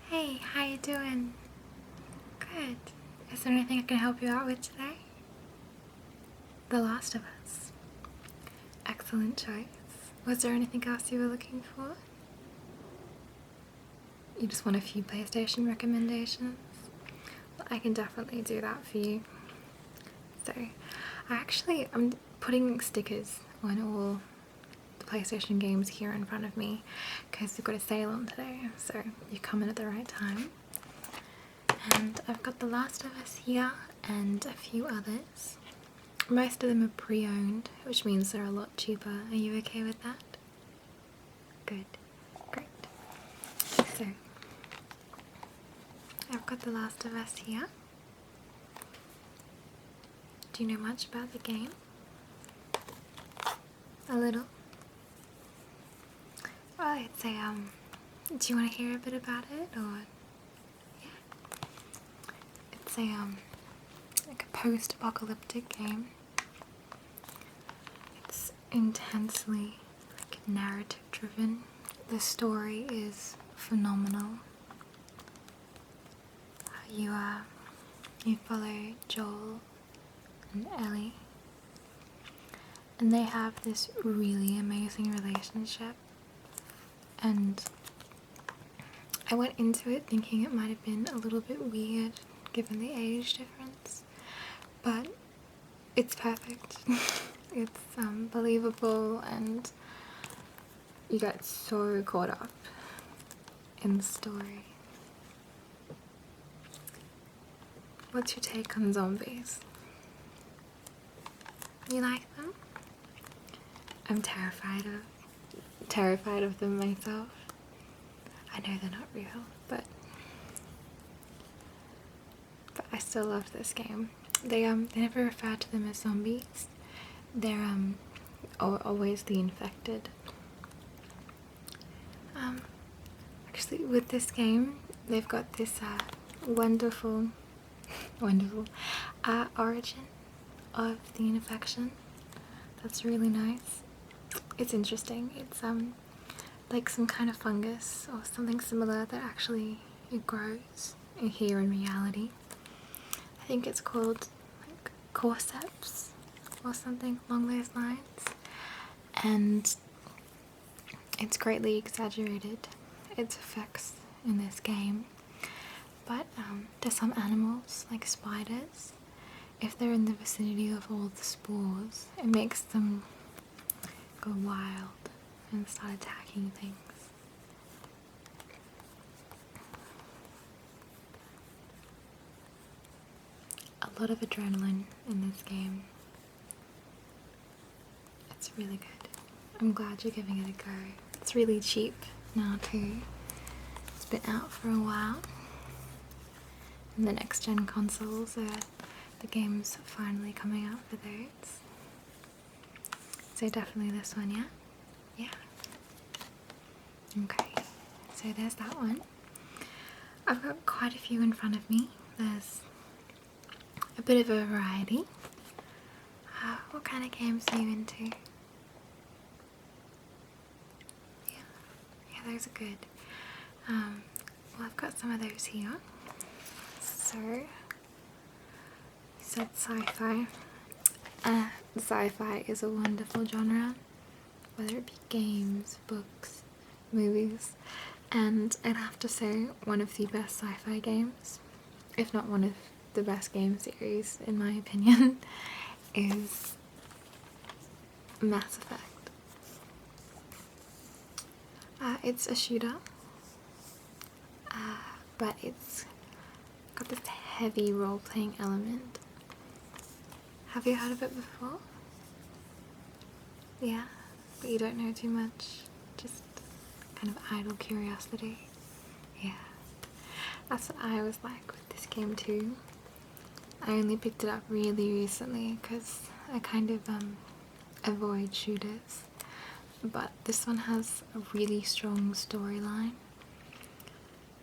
Hey, how you doing? Good. Is there anything I can help you out with today? The Last of Us. Excellent choice. Was there anything else you were looking for? You just want a few PlayStation recommendations? Well, I can definitely do that for you. So, I'm putting stickers on all the PlayStation games here in front of me because we've got a sale on today, so you come in at the right time. And I've got The Last of Us here and a few others. Most of them are pre-owned, which means they're a lot cheaper. Are you okay with that? Good. Great. So, I've got The Last of Us here. Do you know much about the game? A little? Well, I'd say, do you want to hear a bit about it, or? Yeah. It's like a post-apocalyptic game. It's intensely, narrative-driven. The story is phenomenal. You follow Joel and Ellie, and they have this really amazing relationship, and I went into it thinking it might have been a little bit weird given the age difference, but it's perfect. It's believable, and you get so caught up in the story. What's your take on zombies? You like them? I'm terrified of them myself. I know they're not real, but I still love this game. They never refer to them as zombies. They're always the infected. Actually, with this game, they've got this wonderful origin of the infection. That's really nice. It's interesting. It's like some kind of fungus or something similar that actually it grows here in reality. I think it's called like cordyceps or something along those lines, and it's greatly exaggerated, its effects in this game. But to some animals, like spiders, if they're in the vicinity of all the spores, it makes them go wild and start attacking things. A lot of adrenaline in this game. It's really good. I'm glad you're giving it a go. It's really cheap now too. It's been out for a while. And the next gen consoles, the game's finally coming out for those. So definitely this one, yeah? Yeah. Okay, so there's that one. I've got quite a few in front of me. There's a bit of a variety. What kind of games are you into? Yeah, those are good. Well, I've got some of those here. So, you said sci-fi. Sci-fi is a wonderful genre, whether it be games, books, movies, and I'd have to say one of the best sci-fi games, if not one of the best game series in my opinion, is Mass Effect. It's a shooter, but it's got this heavy role-playing element. Have you heard of it before? Yeah, but you don't know too much, just kind of idle curiosity. Yeah, that's what I was like with this game too. I only picked it up really recently because I kind of avoid shooters, but this one has a really strong storyline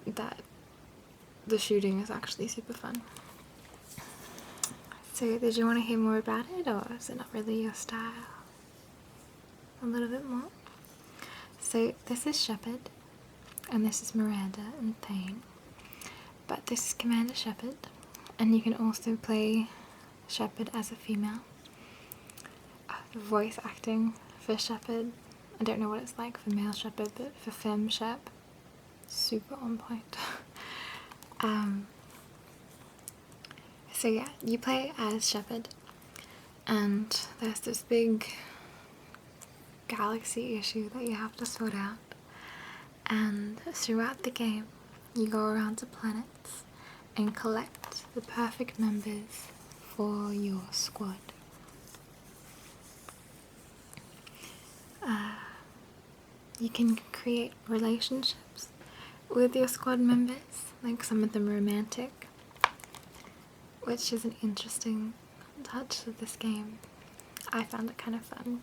that the shooting is actually super fun. So did you want to hear more about it, or is it not really your style? A little bit more? So this is Shepard, and this is Miranda and Thane. but this is Commander Shepherd, and you can also play Shepherd as a female. The voice acting for Shepherd, I don't know what it's like for male Shepherd, but for femme Shep, super on point. So yeah, you play as Shepherd, and there's this big galaxy issue that you have to sort out, and throughout the game you go around to planets and collect the perfect members for your squad. You can create relationships with your squad members, like some of them romantic, which is an interesting touch of this game. I found it kind of fun.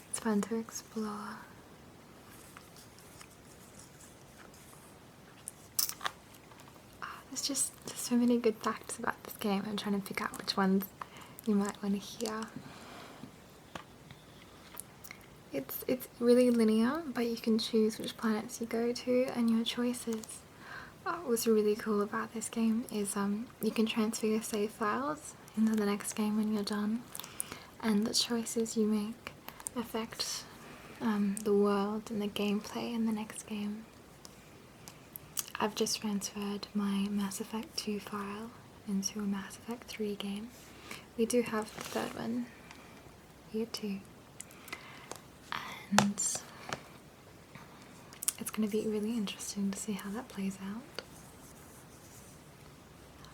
It's fun to explore. There's so many good facts about this game. I'm trying to pick out which ones you might want to hear. It's really linear, but you can choose which planets you go to and your choices. What's really cool about this game is you can transfer your save files into the next game when you're done, and the choices you make affect the world and the gameplay in the next game. I've just transferred my Mass Effect 2 file into a Mass Effect 3 game. We do have the third one here too. And it's going to be really interesting to see how that plays out.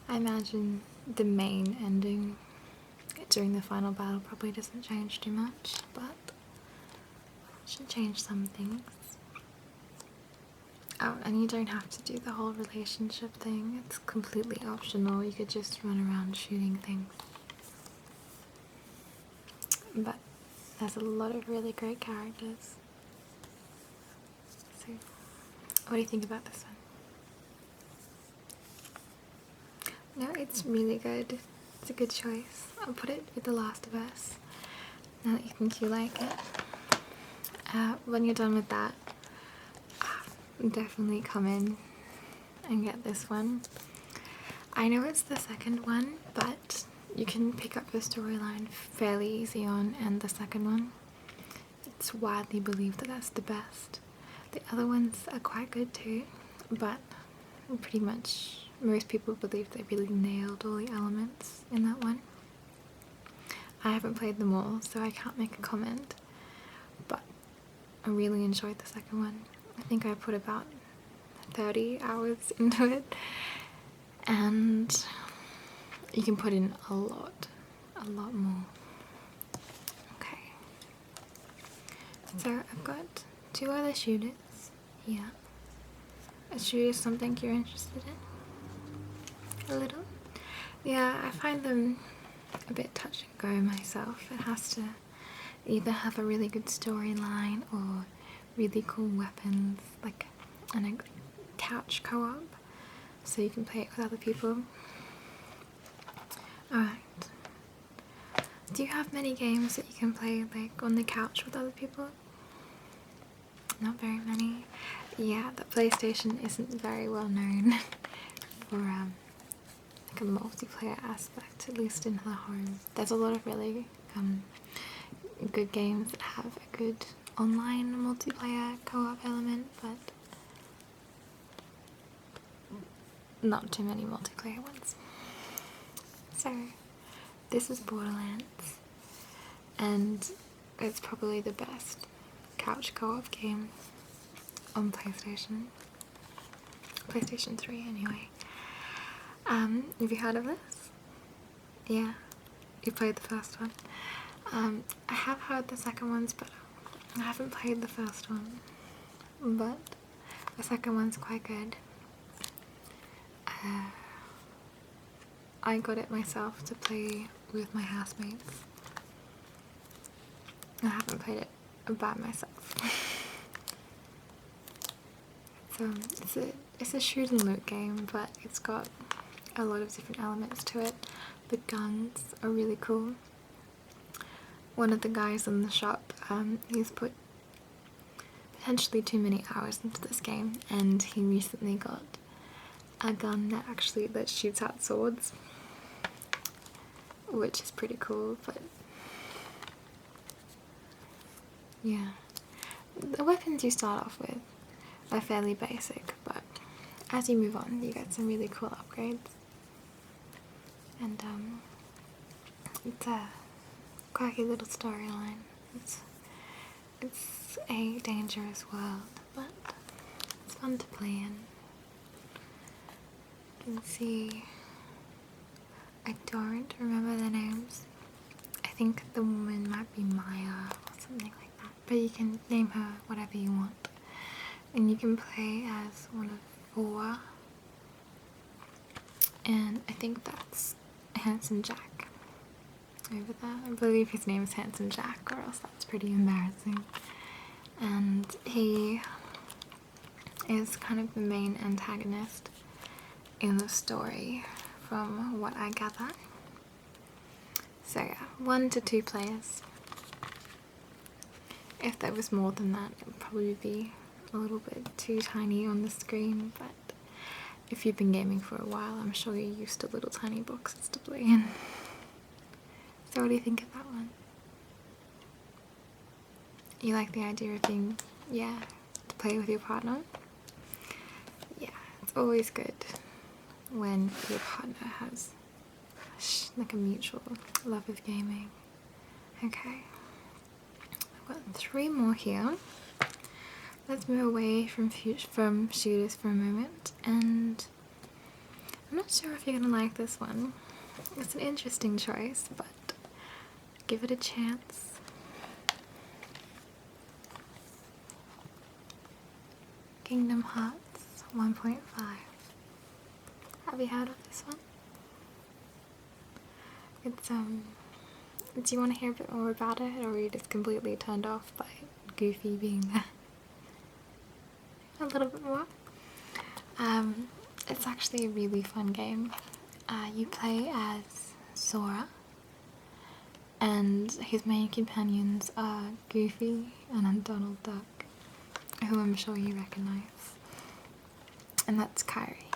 I imagine the main ending during the final battle probably doesn't change too much, but it should change some things. Oh, and you don't have to do the whole relationship thing. It's completely optional. You could just run around shooting things. But there's a lot of really great characters. So, what do you think about this one? No, it's really good. It's a good choice. I'll put it with The Last of Us, now that you think you like it. When you're done with that, definitely come in and get this one. I know it's the second one, but you can pick up the storyline fairly easy on, and the second one, it's widely believed that that's the best. The other ones are quite good too, but pretty much most people believe they really nailed all the elements in that one. I haven't played them all, so I can't make a comment, but I really enjoyed the second one. I think I put about 30 hours into it, and you can put in a lot more. Okay, so I've got 2 other shooters here. A shooter is something you're interested in? A little? Yeah, I find them a bit touch and go myself. It has to either have a really good storyline or really cool weapons, like and a couch co-op, so you can play it with other people. Alright. Do you have many games that you can play like on the couch with other people? Not very many. Yeah, the PlayStation isn't very well known for like a multiplayer aspect, at least in the home. There's a lot of really good games that have a good online multiplayer co-op element, but not too many multiplayer ones. So this is Borderlands, and it's probably the best couch co-op game on PlayStation 3 anyway. Have you heard of this? Yeah, you played the first one. I have heard the second ones, but I haven't played the first one, but the second one's quite good. I got it myself to play with my housemates. I haven't played it by myself. So it's a shoot and loot game, but it's got a lot of different elements to it. The guns are really cool. One of the guys in the shop, he's put potentially too many hours into this game, and he recently got a gun that shoots out swords, which is pretty cool. But yeah, the weapons you start off with are fairly basic, but as you move on you get some really cool upgrades, and it's a quirky little storyline. It's a dangerous world, but it's fun to play in. You can see, I don't remember their names. I think the woman might be Maya or something like that, but you can name her whatever you want. And you can play as one of 4, and I think that's Handsome Jack over there. I believe his name is Handsome Jack, or else that's pretty embarrassing. And he is kind of the main antagonist in the story, from what I gather. So yeah, 1 to 2 players. If there was more than that, it would probably be a little bit too tiny on the screen, but if you've been gaming for a while, I'm sure you're used to little tiny boxes to play in. So what do you think of that one? You like the idea of being, to play with your partner? Yeah, it's always good when your partner has like a mutual love of gaming. Okay, I've got 3 more here. Let's move away from shooters for a moment, and I'm not sure if you're gonna like this one. It's an interesting choice, but give it a chance. Kingdom Hearts 1.5. Have you heard of this one? It's do you want to hear a bit more about it, or are you just completely turned off by Goofy being there? A little bit more. It's actually a really fun game. You play as Sora, and his main companions are Goofy and Donald Duck, who I'm sure you recognise, and that's Kyrie.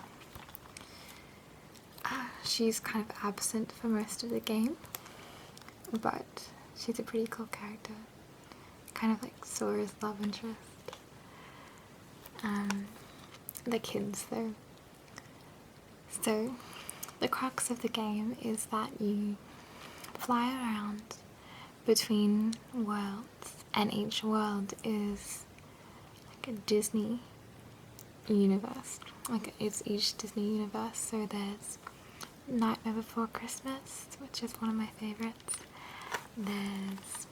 She's kind of absent for most of the game, but she's a pretty cool character, kind of like Sora's love interest. The kids though. So the crux of the game is that you fly around between worlds, and each world is like a Disney universe. Like it's each Disney universe. So there's Nightmare Before Christmas, which is one of my favorites. There's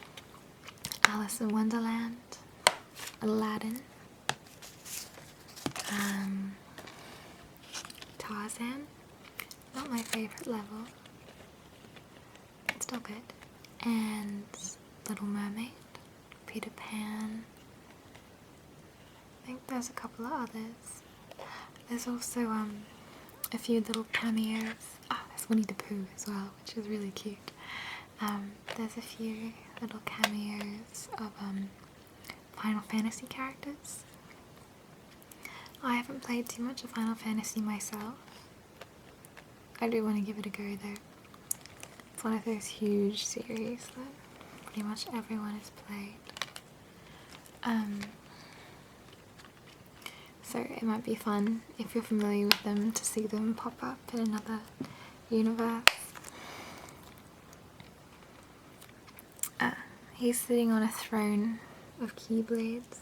Alice in Wonderland, Aladdin, Tarzan, not my favourite level, it's still good, and Little Mermaid, Peter Pan. I think there's a couple of others. There's also a few little cameos. There's Winnie the Pooh as well, which is really cute. There's a few little cameos of Final Fantasy characters. I haven't played too much of Final Fantasy myself. I do want to give it a go though. It's one of those huge series that pretty much everyone has played. So it might be fun, if you're familiar with them, to see them pop up in another universe. He's sitting on a throne of keyblades,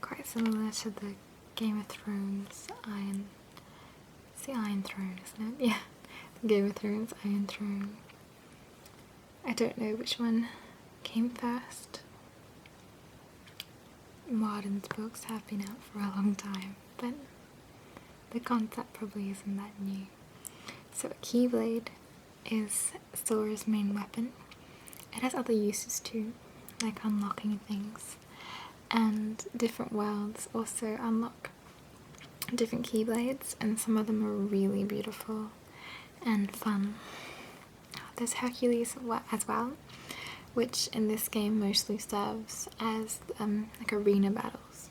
quite similar to the Game of Thrones Iron. It's the Iron Throne, isn't it? Yeah, the Game of Thrones Iron Throne. I don't know which one came first. Martin's books have been out for a long time, but the concept probably isn't that new. So a keyblade is Sora's main weapon. It has other uses too, like unlocking things, and different worlds also unlock different keyblades, and some of them are really beautiful and fun. There's Hercules as well, which in this game mostly serves as like arena battles.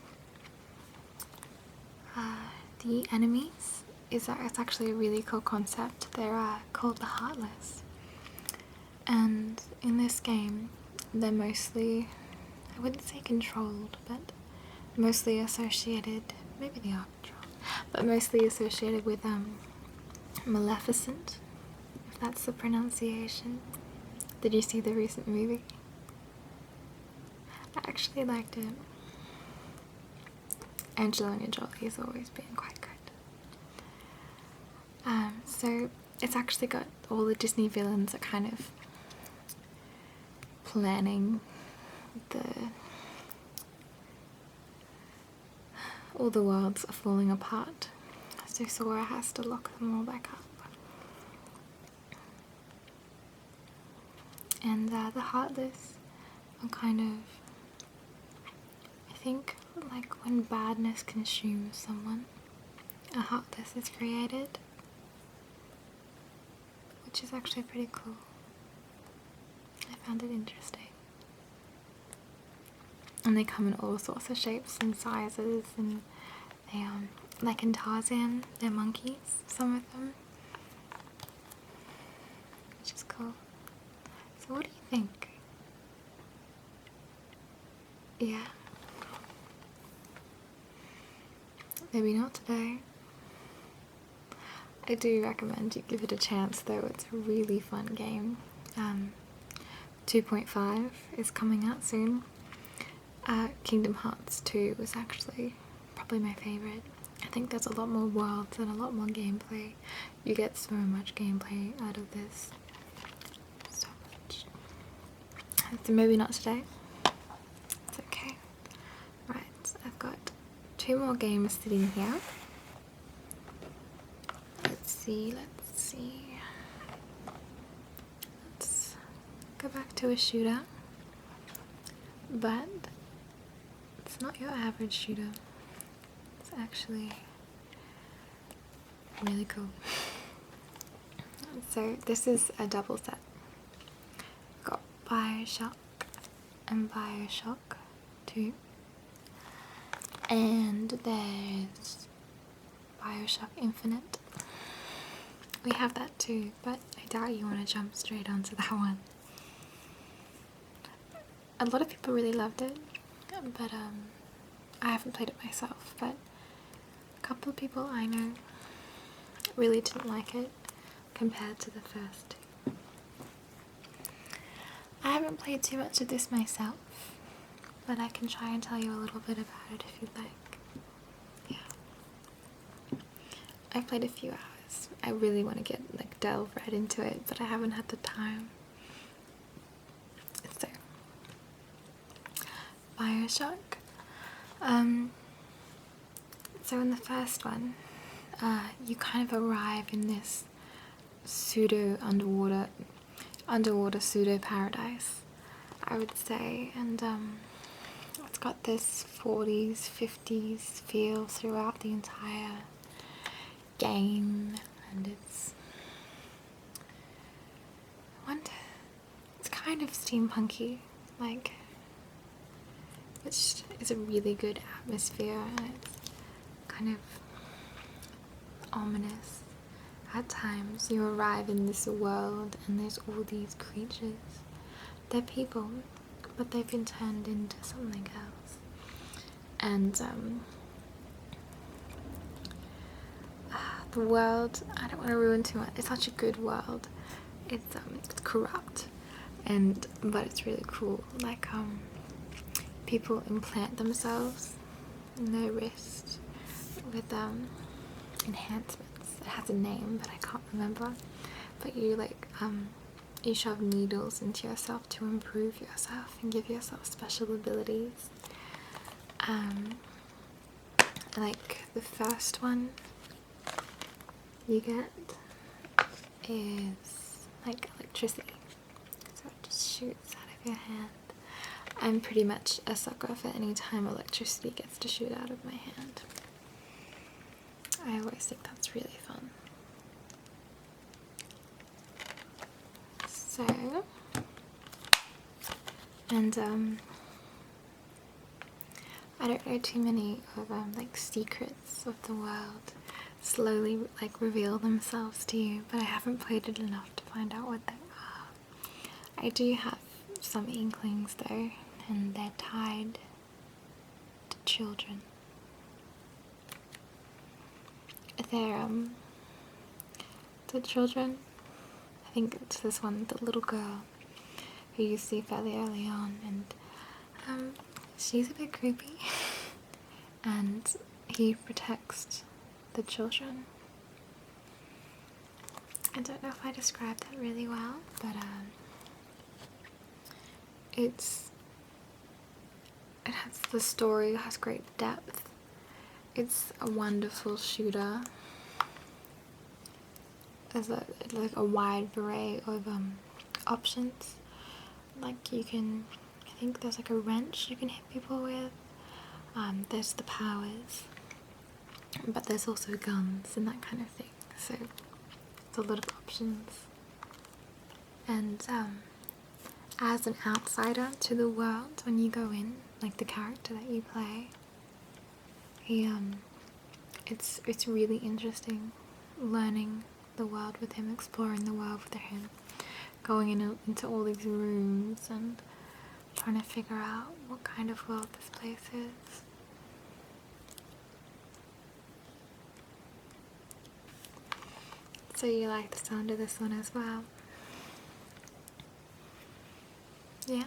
The enemies is that it's actually a really cool concept. They're called the Heartless. And in this game, they're mostly, I wouldn't say controlled, but mostly associated, maybe they are controlled, but mostly associated with Maleficent, if that's the pronunciation. Did you see the recent movie? I actually liked it. Angelina Jolie's always been quite good. So it's actually got all the Disney villains are kind of planning all the worlds are falling apart, so Sora has to lock them all back up. And the Heartless are kind of, I think, like when badness consumes someone, a Heartless is created, which is actually pretty cool. I found it interesting. And they come in all sorts of shapes and sizes, and they like in Tarzan, they're monkeys, some of them, which is cool. So what do you think? Yeah. Maybe not today. I do recommend you give it a chance though, it's a really fun game. 2.5 is coming out soon. Kingdom Hearts 2 was actually probably my favourite. I think there's a lot more worlds and a lot more gameplay. You get so much gameplay out of this. So much. So maybe not today. It's okay. Right, I've got 2 more games sitting here. Let's see. Let's go back to a shooter. But it's not your average shooter. It's actually really cool. So this is a double set. We've got BioShock and BioShock 2. And there's BioShock Infinite. We have that too, but I doubt you want to jump straight onto that one. A lot of people really loved it, but I haven't played it myself, but a couple of people I know really didn't like it compared to the first 2. I haven't played too much of this myself, but I can try and tell you a little bit about it if you'd like. Yeah. I've played a few hours. I really want to delve right into it, but I haven't had the time. So, BioShock. So in the first one, you kind of arrive in this pseudo underwater pseudo paradise, I would say, and it's got this 40s, 50s feel throughout the entire game, and it's kind of steampunky, like, which is a really good atmosphere, and it's kind of ominous. At times you arrive in this world and there's all these creatures. They're people, but they've been turned into something else. And the world, I don't want to ruin too much. It's such a good world. It's corrupt, but it's really cool. Like people implant themselves in their wrist with enhancements. It has a name, but I can't remember. But you you shove needles into yourself to improve yourself and give yourself special abilities. Like the first one you get is like electricity, so it just shoots out of your hand. I'm pretty much a sucker for any time electricity gets to shoot out of my hand. I always think that's really fun. So, and I don't know too many of like secrets of the world, slowly like reveal themselves to you, but I haven't played it enough to find out what they are. I do have some inklings though, and they're tied to children. They're the children, I think it's this one, the little girl who you see fairly early on, and she's a bit creepy and he protects the children. I don't know if I described that really well, but the story has great depth. It's a wonderful shooter. There's like a wide array of options. Like you can, I think there's like a wrench you can hit people with. There's the powers, but there's also guns and that kind of thing. So it's a lot of options. And as an outsider to the world, when you go in, like the character that you play, it's really interesting learning the world with him, exploring the world with him, going into all these rooms and trying to figure out what kind of world this place is. So you like the sound of this one as well? Yeah?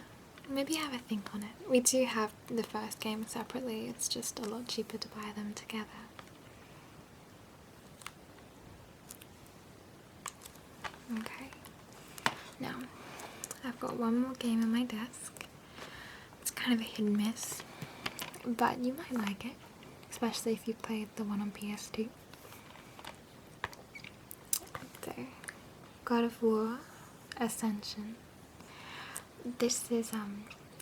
Maybe have a think on it. We do have the first game separately, it's just a lot cheaper to buy them together. Okay. Now, I've got one more game on my desk. It's kind of a hit and miss, but you might like it, especially if you played the one on PS2. So, God of War Ascension. This is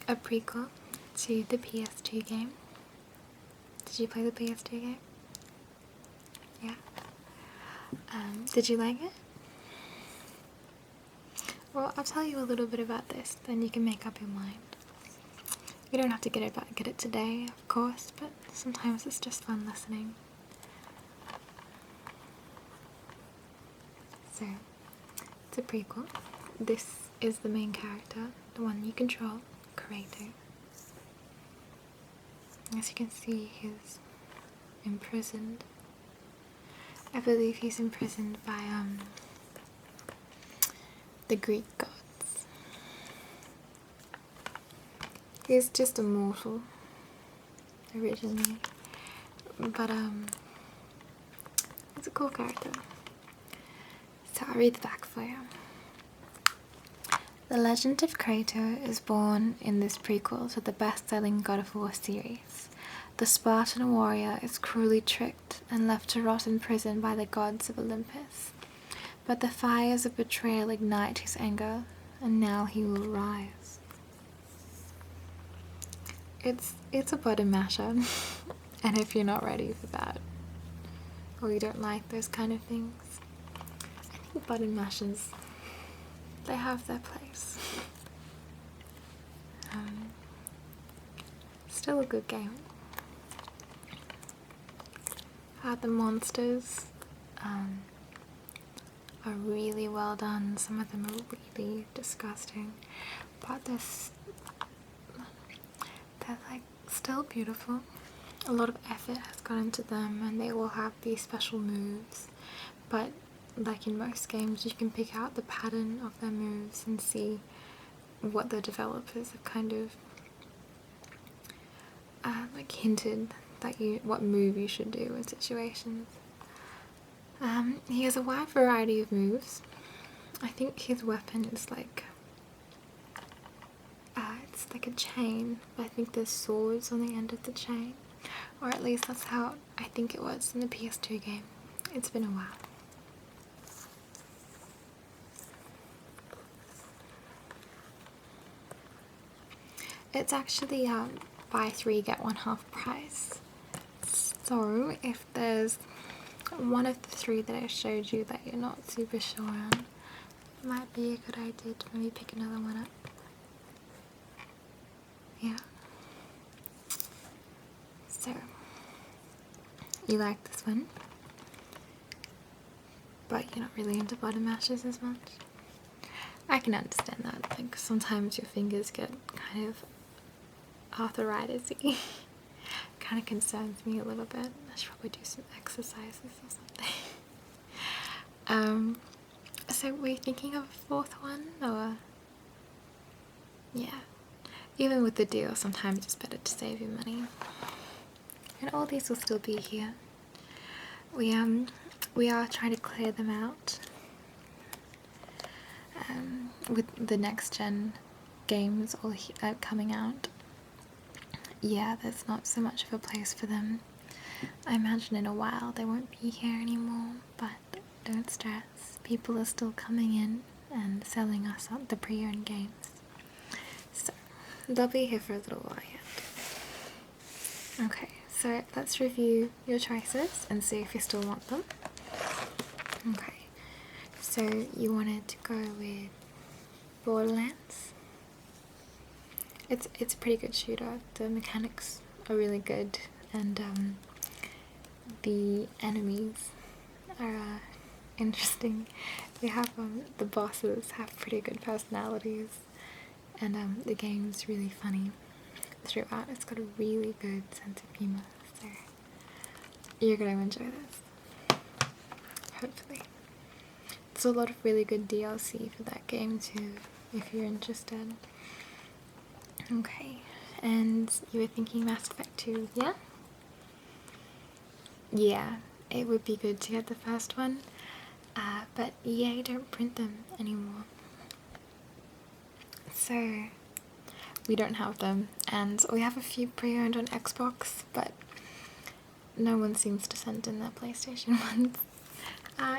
a prequel to the PS2 game. Did you play the PS2 game? Yeah. Did you like it? Well, I'll tell you a little bit about this, then you can make up your mind. You don't have to get it today, of course, but sometimes it's just fun listening. So, it's a prequel. This is the main character, the one you control, Kratos. As you can see, he's imprisoned. I believe he's imprisoned by the Greek gods. He's just a mortal originally, but he's a cool character. So I'll read the back for you. The legend of Kratos is born in this prequel to the best-selling God of War series. The Spartan warrior is cruelly tricked and left to rot in prison by the gods of Olympus. But the fires of betrayal ignite his anger, and now he will rise. It's a button masher, and if you're not ready for that, or you don't like those kind of things, I think button mashers, they have their place. Still a good game. The monsters are really well done. Some of them are really disgusting, but they're like still beautiful. A lot of effort has gone into them, and they all have these special moves, but like in most games you can pick out the pattern of their moves and see what the developers have kind of like hinted that what move you should do in situations. He has a wide variety of moves. I think his weapon is like it's like a chain, but I think there's swords on the end of the chain, or at least that's how I think it was in the PS2 game. It's been a while. It's actually buy 3 get 1 half price. So if there's one of the 3 that I showed you that you're not super sure on, it might be a good idea to maybe pick another one up. Yeah. So, you like this one? but you're not really into button mashes as much. I can understand that. Like sometimes your fingers get kind of arthritis-y. Kind of concerns me a little bit. I should probably do some exercises or something. So were you thinking of a fourth one, or? Yeah. Even with the deal, sometimes it's better to save your money. And all these will still be here. We are trying to clear them out. With the next gen games all coming out. Yeah, there's not so much of a place for them. I imagine in a while they won't be here anymore, but don't stress. People are still coming in and selling us the pre-owned games. So, they'll be here for a little while yet. Okay, so let's review your choices and see if you still want them. Okay, so you wanted to go with Borderlands. It's a pretty good shooter. The mechanics are really good, and the enemies are interesting. They have the bosses have pretty good personalities, and the game's really funny throughout. It's got a really good sense of humor, so you're gonna enjoy this, hopefully. It's a lot of really good DLC for that game too, if you're interested. Okay, and you were thinking Mass Effect 2, yeah? Yeah, it would be good to get the first one, but EA don't print them anymore. So, we don't have them, and we have a few pre-owned on Xbox, but no one seems to send in their PlayStation ones.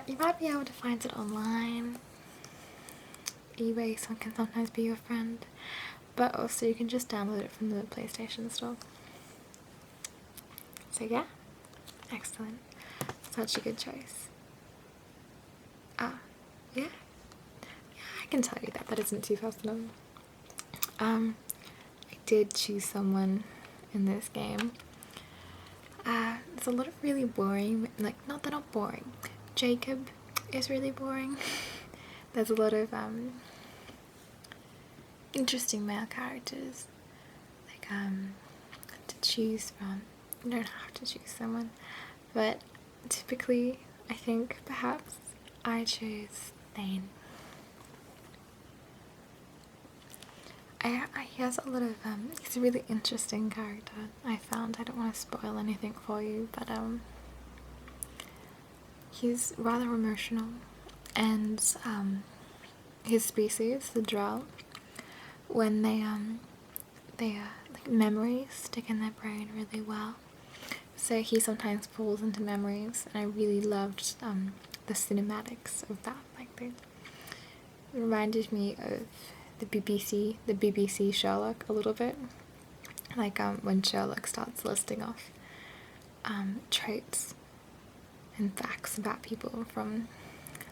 You might be able to find it online. eBay can sometimes be your friend. But also you can just download it from the PlayStation store. So yeah, excellent. Such a good choice. Yeah? Yeah, I can tell you that. That isn't too personal. I did choose someone in this game. There's a lot of really boring, like, not that not boring. Jacob is really boring. There's a lot of interesting male characters, like to choose from. You don't have to choose someone, but typically I think perhaps I chose Thane. He has a lot of he's a really interesting character, I found. I don't want to spoil anything for you, but he's rather emotional, and his species, the drow, when they like memories stick in their brain really well. So he sometimes falls into memories, and I really loved the cinematics of that. Like it reminded me of the BBC Sherlock a little bit. Like when Sherlock starts listing off traits and facts about people from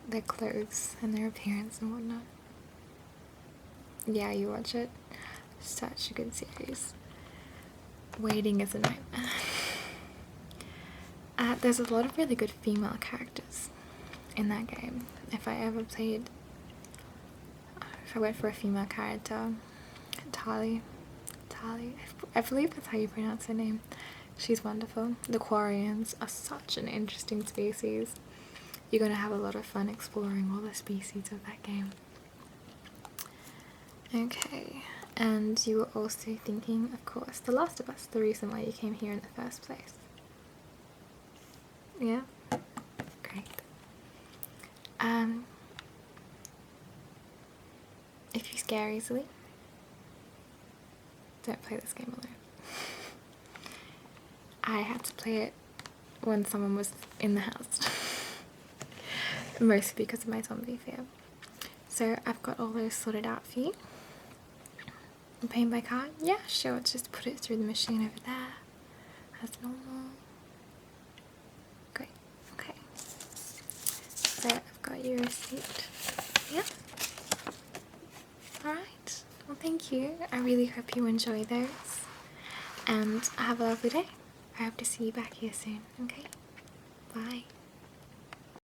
their clothes and their appearance and whatnot. Yeah, you watch it. Such a good series. Waiting is a nightmare. There's a lot of really good female characters in that game. If I went for a female character, Tali, I believe that's how you pronounce her name. She's wonderful. The Quarians are such an interesting species. You're going to have a lot of fun exploring all the species of that game. Okay, and you were also thinking, of course, The Last of Us, the reason why you came here in the first place. Yeah? Great. If you scare easily, don't play this game alone. I had to play it when someone was in the house. Mostly because of my zombie fear. So I've got all those sorted out for you. Paying by card? Yeah, sure. Just put it through the machine over there. As normal. Great. Okay. So I've got your receipt. Yeah. Alright. Well, thank you. I really hope you enjoy those. And have a lovely day. I hope to see you back here soon. Okay? Bye.